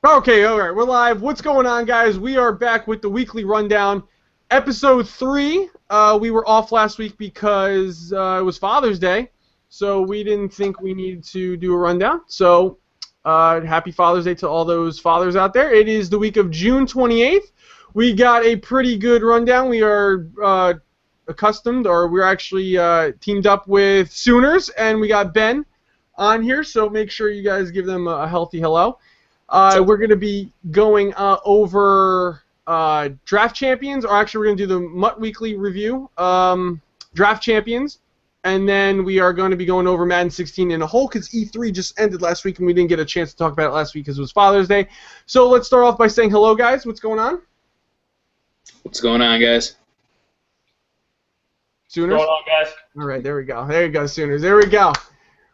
Okay, all right, we're live. What's going on, guys? We are back with the weekly rundown, episode 3. We were off last week because it was Father's Day, so we didn't think we needed to do a rundown. So, happy Father's Day to all those fathers out there. It is the week of June 28th. We got a pretty good rundown. We are accustomed, or we're actually teamed up with Sooners, and we got Ben on here. So make sure you guys give them a healthy hello. We're going to be going over draft champions, or actually we're going to do the Mutt Weekly review, draft champions, and then we are going to be going over Madden 16 in a whole because E3 just ended last week and we didn't get a chance to talk about it last week because it was Father's Day. So let's start off by saying hello, guys. What's going on? What's going on, guys? Sooners? What's going on, guys? All right, there we go. There you go, Sooners. There we go.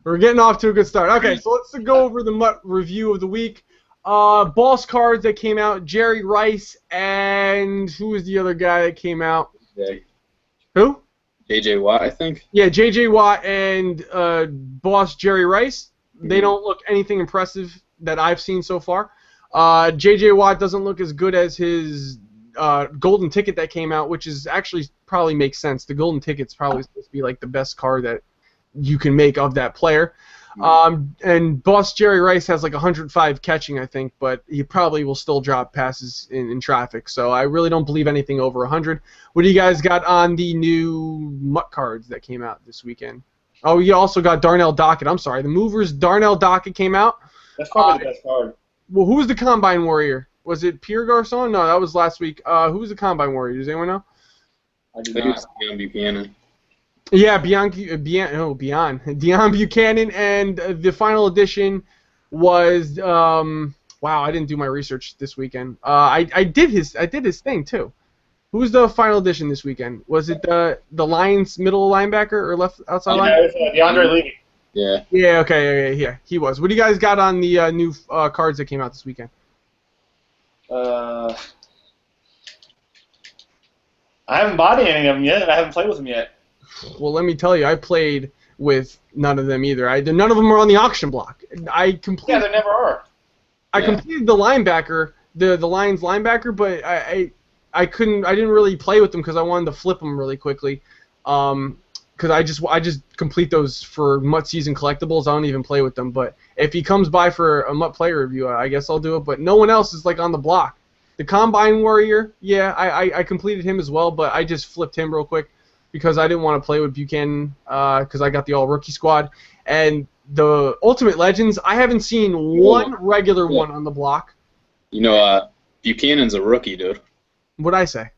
We're getting off to a good start. Okay, so let's go over the Mutt review of the week. Boss cards that came out, Jerry Rice, and who was the other guy that came out? Who? J.J. Watt, I think. Yeah, J.J. Watt and Boss Jerry Rice. They don't look anything impressive that I've seen so far. J.J. Watt doesn't look as good as his golden ticket that came out, which is actually probably makes sense. The golden ticket's probably supposed to be like the best card that you can make of that player. And Boss Jerry Rice has like 105 catching, I think, but he probably will still drop passes in traffic. So I really don't believe anything over 100. What do you guys got on the new Mutt cards that came out this weekend? Oh, you also got Darnell Dockett. I'm sorry. The Movers Darnell Dockett came out. That's probably the best card. Well, who was the Combine Warrior? Was it Pierre Garcon? No, that was last week. Who was the Combine Warrior? Does anyone know? I do I think not. it's Deion Buchanan. Yeah, Deion Buchanan, and the final edition was wow. I didn't do my research this weekend. I did his thing too. Who's the final edition this weekend? Was it the Lions middle linebacker or left outside linebacker? Yeah, DeAndre Levy. Yeah. Yeah, okay, yeah, he was. What do you guys got on the new cards that came out this weekend? I haven't bought any of them yet, and I haven't played with them yet. Well, let me tell you, I played with none of them either. None of them are on the auction block. Yeah, there never are. I completed the linebacker, the Lions linebacker, but I didn't really play with them because I wanted to flip them really quickly. Because I just complete those for Mutt season collectibles. I don't even play with them. But if he comes by for a Mutt player review, I guess I'll do it. But no one else is like on the block. The Combine Warrior, yeah, I completed him as well, but I just flipped him real quick because I didn't want to play with Buchanan because I got the all-rookie squad. And the Ultimate Legends, I haven't seen one regular one on the block. You know, Buchanan's a rookie, dude. What'd I say?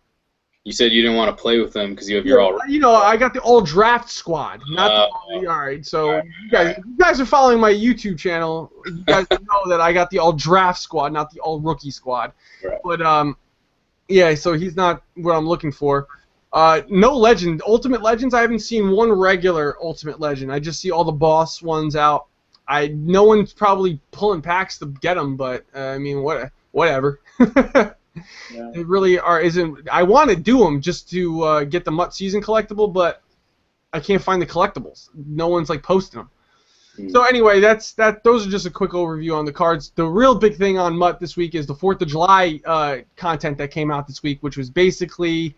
You said you didn't want to play with him because you have your all. You know, I got the all-draft squad. Not all right, so you guys are following my YouTube channel. You guys know that I got the all-draft squad, not the all-rookie squad. Right. But, yeah, so he's not what I'm looking for. No legend. Ultimate Legends, I haven't seen one regular Ultimate Legend. I just see all the boss ones out. No one's probably pulling packs to get them, but, I mean, whatever. Yeah. It really isn't. I want to do them just to get the Mutt season collectible, but I can't find the collectibles. No one's like posting them. So anyway, those are just a quick overview on the cards. The real big thing on Mutt this week is the 4th of July content that came out this week, which was basically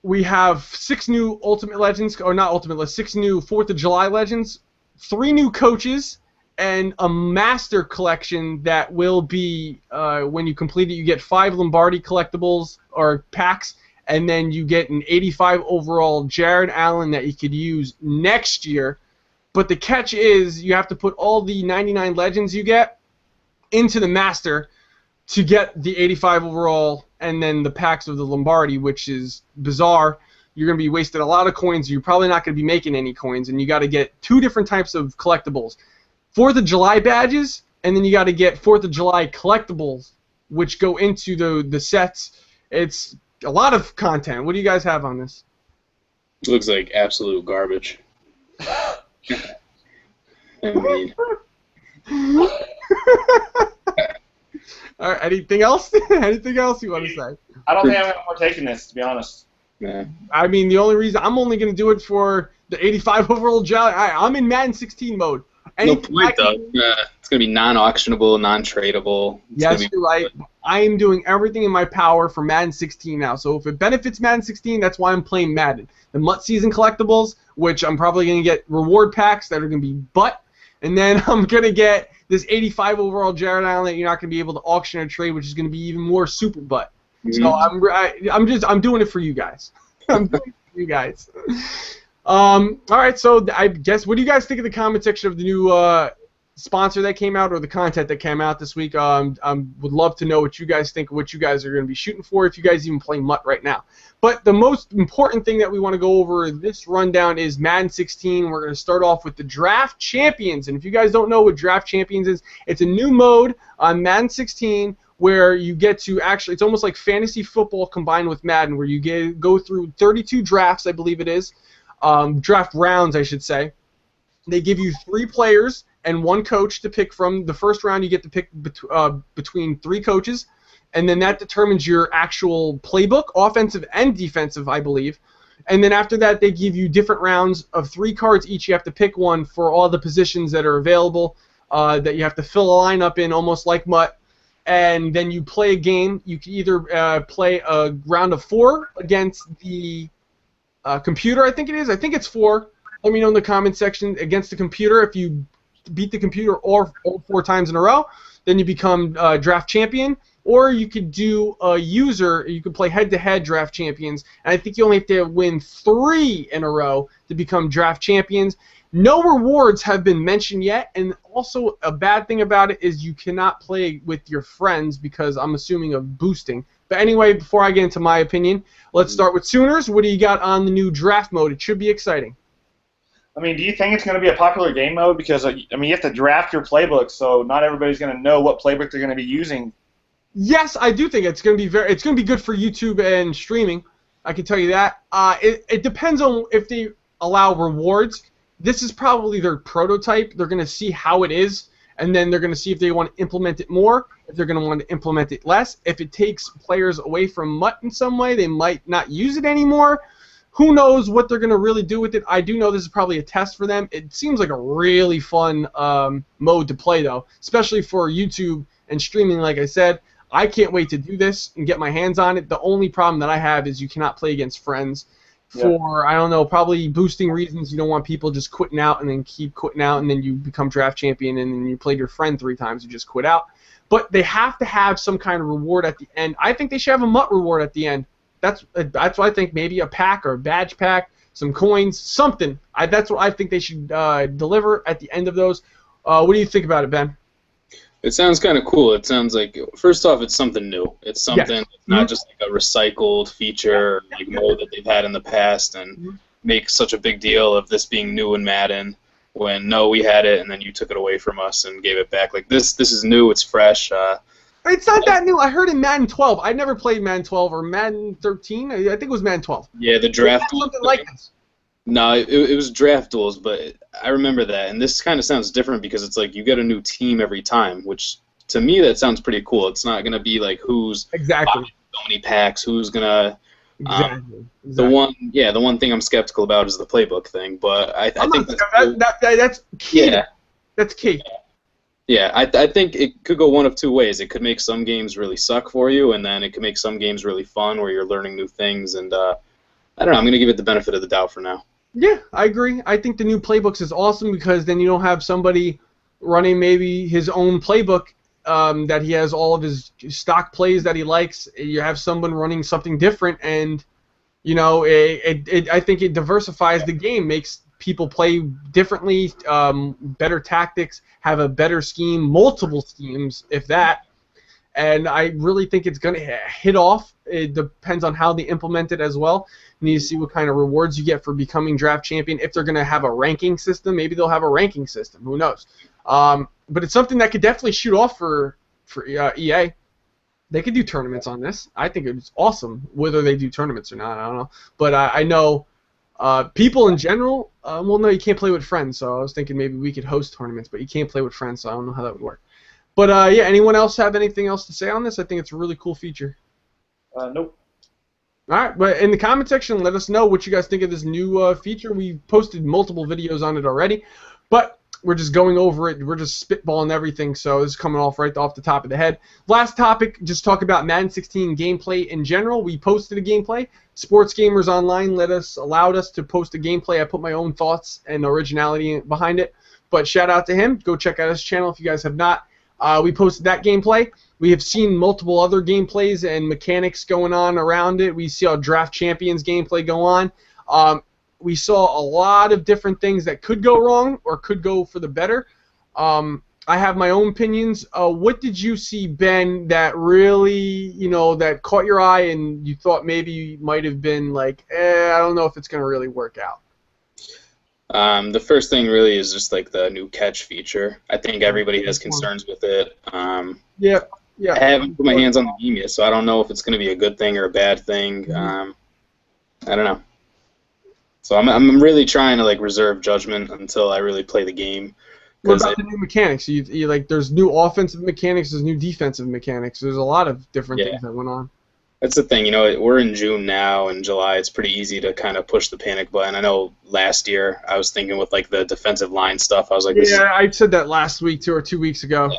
we have 6 new Ultimate Legends, or not Ultimate, 6 new 4th of July Legends, 3 new coaches, and a master collection that will be, when you complete it, you get 5 Lombardi collectibles or packs, and then you get an 85 overall Jared Allen that you could use next year. But the catch is you have to put all the 99 legends you get into the master to get the 85 overall and then the packs of the Lombardi, which is bizarre. You're going to be wasting a lot of coins. You're probably not going to be making any coins, and you got to get 2 different types of collectibles. 4th of July badges, and then you got to get 4th of July collectibles, which go into the sets. It's a lot of content. What do you guys have on this? It looks like absolute garbage. I mean, All right, anything else? Anything else you want to say? I don't think I'm going to partake in this, to be honest. nah. I mean, the only reason I'm only going to do it for the 85 overall July. I'm in Madden 16 mode. No point, though. It's going to be non-auctionable, non-tradable. Yes, you're right. I am doing everything in my power for Madden 16 now. So if it benefits Madden 16, that's why I'm playing Madden. The MUT season collectibles, which I'm probably going to get reward packs that are going to be butt. And then I'm going to get this 85 overall Jared Allen that you're not going to be able to auction or trade, which is going to be even more super butt. So I'm doing it for you guys. I'm doing it for you guys. All right, so I guess, what do you guys think of the comment section of the new sponsor that came out, or the content that came out this week? Would love to know what you guys think, what you guys are going to be shooting for, if you guys even play MUT right now. But the most important thing that we want to go over in this rundown is Madden 16. We're going to start off with the Draft Champions. And if you guys don't know what Draft Champions is, it's a new mode on Madden 16 where you get to actually, it's almost like fantasy football combined with Madden, where you go through 32 drafts, I believe it is, draft rounds, I should say. They give you 3 players and 1 coach to pick from. The first round you get to pick between 3 coaches, and then that determines your actual playbook, offensive and defensive, I believe. And then after that, they give you different rounds of 3 cards each. You have to pick one for all the positions that are available that you have to fill a lineup in, almost like MUT. And then you play a game. You can either play a round of 4 against the computer, I think it is. I think it's 4. Let me know in the comment section. Against the computer, if you beat the computer all 4 times in a row, then you become draft champion. Or you could do a user. You could play head-to-head draft champions. And I think you only have to win 3 in a row to become draft champions. No rewards have been mentioned yet, and also a bad thing about it is you cannot play with your friends because I'm assuming of boosting. But anyway, before I get into my opinion, let's start with Sooners. What do you got on the new draft mode? It should be exciting. I mean, do you think it's going to be a popular game mode? Because, I mean, you have to draft your playbook, so not everybody's going to know what playbook they're going to be using. Yes, I do think it's going to be good for YouTube and streaming. I can tell you that. It depends on if they allow rewards. This is probably their prototype. They're going to see how it is, and then they're going to see if they want to implement it more, if they're going to want to implement it less. If it takes players away from MUT in some way, they might not use it anymore. Who knows what they're going to really do with it. I do know this is probably a test for them. It seems like a really fun mode to play, though, especially for YouTube and streaming, like I said. I can't wait to do this and get my hands on it. The only problem that I have is you cannot play against friends. For, I don't know, probably boosting reasons. You don't want people just quitting out and then keep quitting out, and then you become draft champion and then you played your friend 3 times, you just quit out. But they have to have some kind of reward at the end. I think they should have a MUT reward at the end. That's what I think. Maybe a pack or a badge pack, some coins, something. That's what I think they should deliver at the end of those. What do you think about it, Ben? It sounds kind of cool. It sounds like, first off, it's something new. It's something that's not just like a recycled feature like mode that they've had in the past, and make such a big deal of this being new in Madden when, no, we had it and then you took it away from us and gave it back. Like, this is new. It's fresh. It's not that new. I heard in Madden 12. I never played Madden 12 or Madden 13. I think it was Madden 12. Yeah, the draft. Something like this. No, it was draft duels, but I remember that. And this kind of sounds different because it's like you get a new team every time, which to me that sounds pretty cool. It's not going to be like who's buying so many packs, who's going to. Exactly. The one thing I'm skeptical about is the playbook thing, but I think that's key. Yeah, that's key. Yeah, I think it could go one of 2 ways. It could make some games really suck for you, and then it could make some games really fun where you're learning new things. And I don't know. I'm going to give it the benefit of the doubt for now. Yeah, I agree. I think the new playbooks is awesome because then you don't have somebody running maybe his own playbook that he has all of his stock plays that he likes. You have someone running something different, and you know, I think it diversifies the game, makes people play differently, better tactics, have a better scheme, multiple schemes, if that. And I really think it's going to hit off. It depends on how they implement it as well. You need to see what kind of rewards you get for becoming draft champion. If they're going to have a ranking system, maybe they'll have a ranking system. Who knows? But it's something that could definitely shoot off for EA. They could do tournaments on this. I think it's awesome. Whether they do tournaments or not, I don't know. But I know people in general, well, no, you can't play with friends. So I was thinking maybe we could host tournaments, but you can't play with friends, so I don't know how that would work. But yeah, anyone else have anything else to say on this? I think it's a really cool feature. Nope. All right, but in the comment section, let us know what you guys think of this new feature. We posted multiple videos on it already. But we're just going over it. We're just spitballing everything, so this is coming right off the top of the head. Last topic, just talk about Madden 16 gameplay in general. We posted a gameplay. Sports Gamers Online allowed us to post a gameplay. I put my own thoughts and originality behind it, but shout out to him. Go check out his channel if you guys have not. We posted that gameplay. We have seen multiple other gameplays and mechanics going on around it. We see our Draft Champions gameplay go on. We saw a lot of different things that could go wrong or could go for the better. I have my own opinions. What did you see, Ben, that really, that caught your eye and you thought maybe you might have been like, I don't know if it's going to really work out? The first thing really is just like the new catch feature. I think everybody has concerns with it. Yeah. I haven't put my hands on the game yet, so I don't know if it's going to be a good thing or a bad thing. I don't know. So I'm really trying to like reserve judgment until I really play the game. What about the new mechanics? You like there's new offensive mechanics, there's new defensive mechanics. There's a lot of different things that went on. That's the thing, we're in June now, in July it's pretty easy to kind of push the panic button. I know last year I was thinking with like the defensive line stuff, I was like, yeah, I said that last week or 2 weeks ago.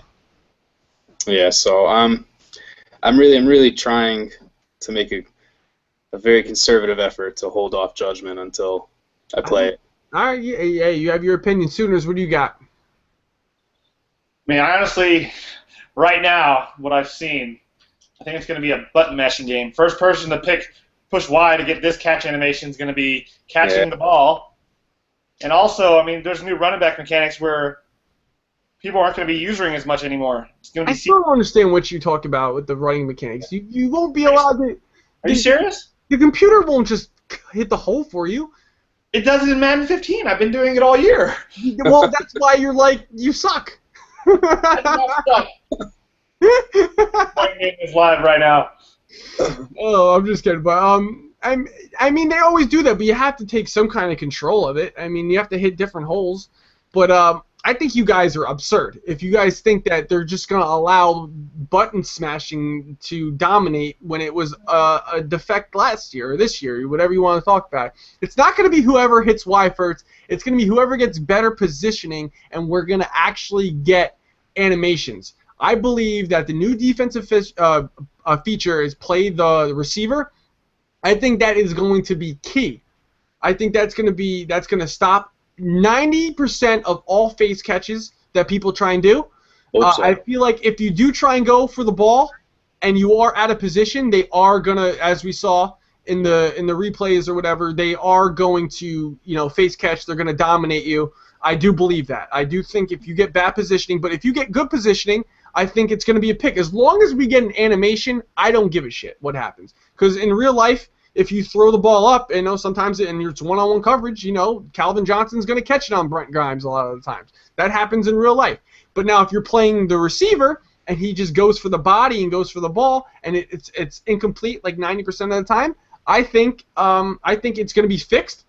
Yeah, so I'm really trying to make a very conservative effort to hold off judgment until I play it. All right, yeah, you have your opinion. Sooners, what do you got? I mean, honestly, right now, what I've seen, I think it's going to be a button mashing game. First person to push Y to get this catch animation is going to be catching the ball. And also, I mean, there's new running back mechanics where people aren't going to be using as much anymore. It's going to be. I still don't understand what you talk about with the running mechanics. You won't be allowed to. Are you serious? The computer won't just hit the hole for you. It does it in Madden 15. I've been doing it all year. Well, that's why you're like, you suck. I do not suck. My game is live right now. Oh, I'm just kidding. But I mean, they always do that, but you have to take some kind of control of it. I mean, you have to hit different holes. But I think you guys are absurd. If you guys think that they're just going to allow button smashing to dominate when it was a defect last year or this year, whatever you want to talk about, it's not going to be whoever hits Y first. It's going to be whoever gets better positioning, and we're going to actually get animations. I believe that the new defensive feature is play the receiver. I think that is going to be key. I think that's going to stop 90% of all face catches that people try and do. I feel like if you do try and go for the ball and you are out of position, they are gonna, as we saw in the replays or whatever, they are going to face catch. They're gonna dominate you. I do believe that. I do think if you get bad positioning, but if you get good positioning, I think it's gonna be a pick. As long as we get an animation, I don't give a shit what happens. Because in real life, if you throw the ball up, sometimes it's one-on-one coverage, Calvin Johnson's going to catch it on Brent Grimes a lot of the times. That happens in real life. But now if you're playing the receiver and he just goes for the body and goes for the ball and it's incomplete like 90% of the time, I think it's going to be fixed.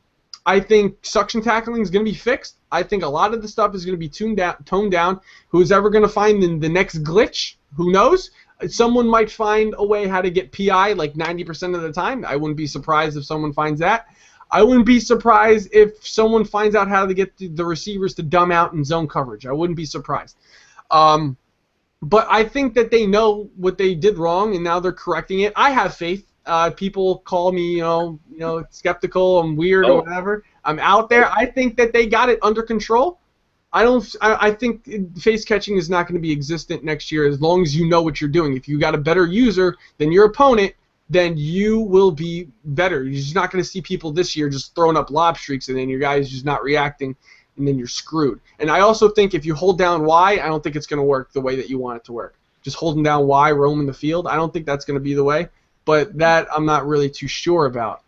I think suction tackling is going to be fixed. I think a lot of the stuff is going to be toned down. Who's ever going to find the next glitch? Who knows? Someone might find a way how to get PI like 90% of the time. I wouldn't be surprised if someone finds that. I wouldn't be surprised if someone finds out how to get the receivers to dumb out in zone coverage. I wouldn't be surprised. But I think that they know what they did wrong, and now they're correcting it. I have faith. People call me, skeptical, I'm weird or whatever. I'm out there. I think that they got it under control. I think face catching is not going to be existent next year as long as you know what you're doing. If you got a better user than your opponent, then you will be better. You're just not going to see people this year just throwing up lob streaks and then your guy's just not reacting, and then you're screwed. And I also think if you hold down Y, I don't think it's going to work the way that you want it to work. Just holding down Y, roaming the field, I don't think that's going to be the way. But that I'm not really too sure about.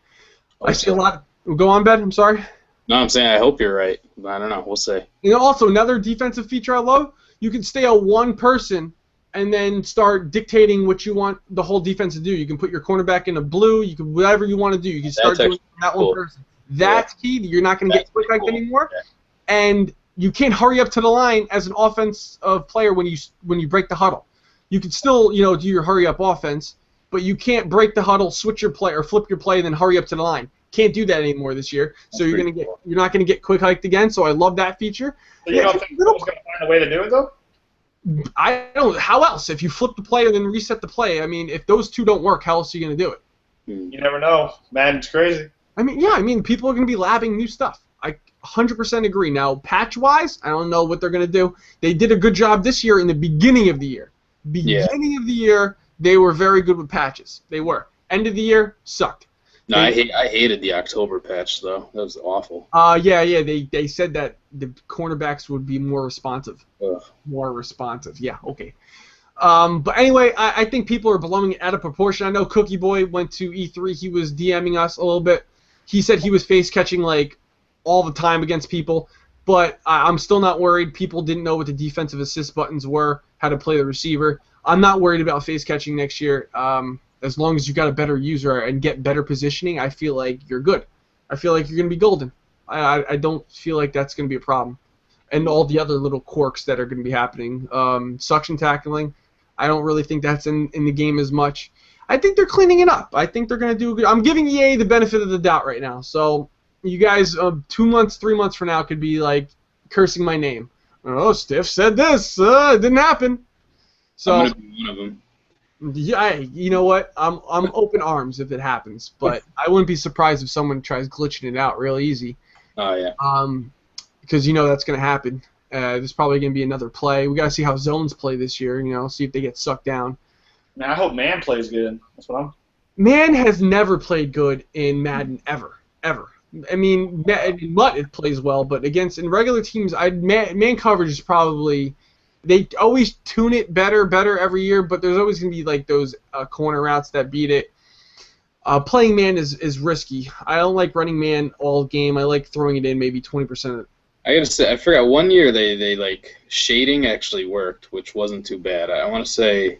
I see a lot. Go on, Ben. I'm sorry. No, I'm saying I hope you're right. I don't know. We'll see. Also, another defensive feature I love, you can stay a one person and then start dictating what you want the whole defense to do. You can put your cornerback in a blue. You can whatever you want to do. You can start doing that one person. That's key. You're not going to get quick anymore. Yeah. And you can't hurry up to the line as an offensive player when you break the huddle. You can still do your hurry up offense, but you can't break the huddle, switch your play, or flip your play, and then hurry up to the line. Can't do that anymore this year. So you're not gonna get quick hiked again. So I love that feature. So you don't think Google's going to find a way to do it though? I don't. How else? If you flip the play and then reset the play, I mean, if those two don't work, how else are you gonna do it? You never know. Madden's crazy. I mean, yeah. I mean, people are gonna be labbing new stuff. I 100% agree. Now, patch-wise, I don't know what they're gonna do. They did a good job this year in the beginning of the year. Beginning of the year, they were very good with patches. They were. End of the year, sucked. No, I hated the October patch though. That was awful. Yeah. They said that the cornerbacks would be more responsive. Ugh. More responsive. Yeah. Okay. But anyway, I think people are blowing it out of proportion. I know Cookie Boy went to E3. He was DMing us a little bit. He said he was face catching like all the time against people, but I'm still not worried. People didn't know what the defensive assist buttons were, how to play the receiver. I'm not worried about face catching next year. As long as you got a better user and get better positioning, I feel like you're good. I feel like you're going to be golden. I don't feel like that's going to be a problem. And all the other little quirks that are going to be happening. Suction tackling, I don't really think that's in the game as much. I think they're cleaning it up. I think they're going to do good. I'm giving EA the benefit of the doubt right now. So you guys, 2 months, 3 months from now could be like cursing my name. Oh, Stiff said this. It didn't happen. So I'm going to be one of them. Yeah, you know what? I'm open arms if it happens, but I wouldn't be surprised if someone tries glitching it out real easy. Oh yeah. Because you know that's gonna happen. There's probably gonna be another play. We gotta see how zones play this year. You know, see if they get sucked down. Man, I hope Man plays good. That's what I'm. Man has never played good in Madden ever. I mean, Mutt it plays well, but in regular teams, man coverage is probably. They always tune it better every year, but there's always going to be like those corner routes that beat it. Playing man is risky. I don't like running man all game. I like throwing it in maybe 20% of it. I gotta say, I forgot one year they like shading actually worked, which wasn't too bad. I want to say,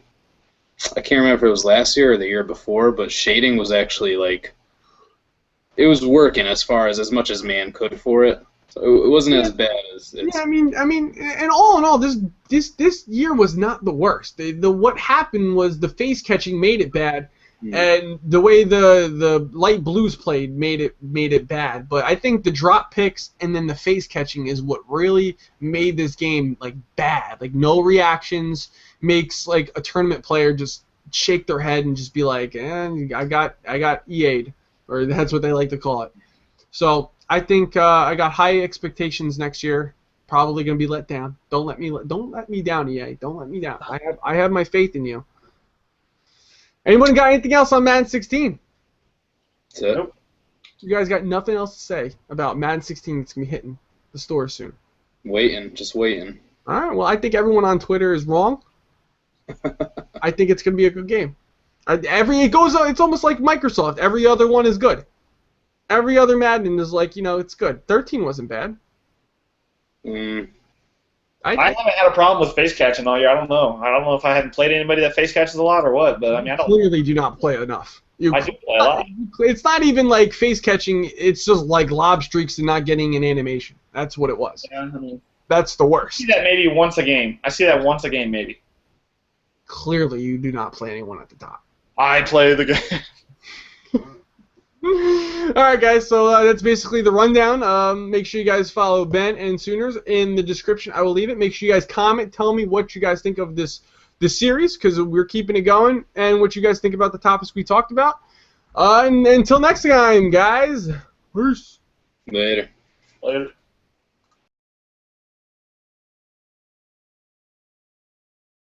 I can't remember if it was last year or the year before, but shading was actually like, it was working as much as man could for it. So it wasn't as bad as it's... Yeah, I mean, and all in all, this year was not the worst. What happened was the face catching made it bad, and the way the light blues played made it bad. But I think the drop picks and then the face catching is what really made this game like bad. Like no reactions makes like a tournament player just shake their head and just be like, I got EA'd, or that's what they like to call it. So. I think I got high expectations next year. Probably gonna be let down. Don't let me down, EA. Don't let me down. I have my faith in you. Anyone got anything else on Madden 16? That's it. Nope. You guys got nothing else to say about Madden 16 that's gonna be hitting the store soon? Just waiting. All right. Well, I think everyone on Twitter is wrong. I think it's gonna be a good game. It's almost like Microsoft. Every other one is good. Every other Madden is like, it's good. 13 wasn't bad. Mm. I haven't had a problem with face catching all year. I don't know. I don't know if I hadn't played anybody that face catches a lot or what, but I mean, I don't. Clearly do not play enough. I do play a lot. It's not even like face catching. It's just like lob streaks and not getting an animation. That's what it was. Yeah, I mean, that's the worst. I see that maybe once a game. Maybe. Clearly, you do not play anyone at the top. I play the game. Alright guys, so that's basically the rundown. Make sure you guys follow Ben and Sooners in the description. I will leave it. Make sure you guys comment. Tell me what you guys think of this series, because we're keeping it going, and what you guys think about the topics we talked about. And until next time, guys. Peace. Later.